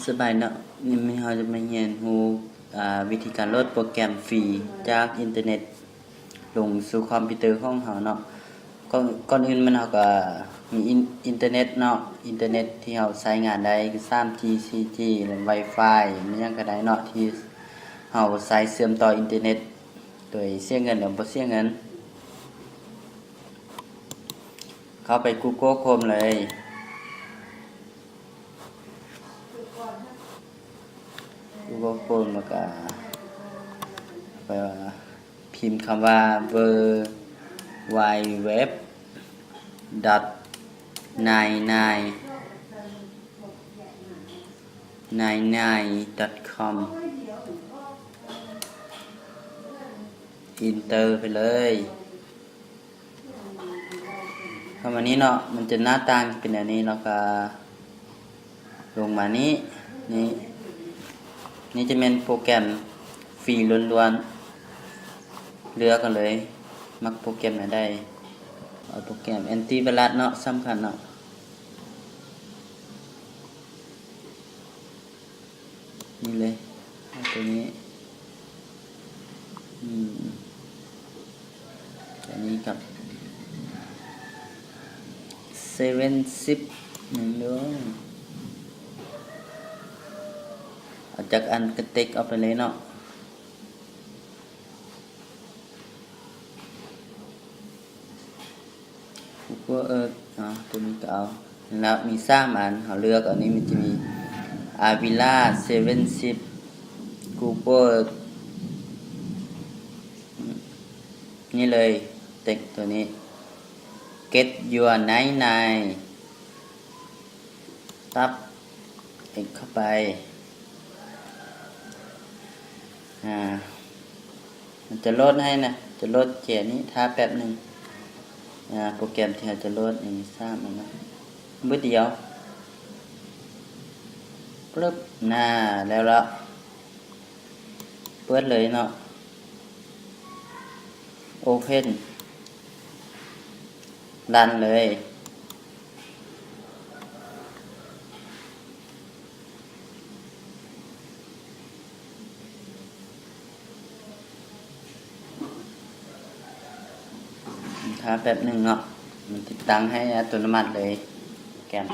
สบายเนาะนี่มีเราจะมาเรียนรู้วิธีการโหลดโปรแกรมฟรีจากอินเทอร์เน็ตลงสู่คอมพิวเตอร์ของเราเนาะก่อนอื่นมันเราก็มีอินเทอร์เน็ตเนาะอินเทอร์เน็ตที่เราใช้งานได้คือ 3G 4G หรือ Wi-Fi มันยังก็ได้เนาะที่เราใช้เชื่อมต่ออินเทอร์เน็ตโดยเสียเงินหรือบ่เสียเงินเข้าไป Google Chrome เลย Google Chrome แล้วก็ไปพิมพ์คำว่า www.99.com Enter ไปเลยคำวันนี้เนาะมันจะหน้าตาเป็นอย่างนี้แล้วก็ลงมานี่จะเป็นโปรแกรมฟรีล้วนๆเลือกกันเลยมักโปรแกรมไหนได้เอาโปรแกรมแอนตี้ไวรัสเนาะสำคัญเนาะนี่เลยตัวนี้ตัวนี้กับ70หนึ่งด้วยเอาจากอันกระติกเอาไปเลยเนาะตัวตัวนี้ก็เอาแล้วมี3อันเราเลือกอันนี้มันจะมี Avila 70 Google นี่เลยเต็กตัวนี้ Get your 99ตับเข้าไปมันจะโหลดให้นะจะโหลดเขียนนี้ท้าแป๊บหนึ่งโปรแกรมที่เราจะโหลดอย่างทราบมันนะเมื่อเดียวปึ๊บแล้วเปิดเลยเนาะ Open รันเลยถ้าแบบหนึ่งเนาะมันติดตั้งให้อัตโนมัติเลยแกม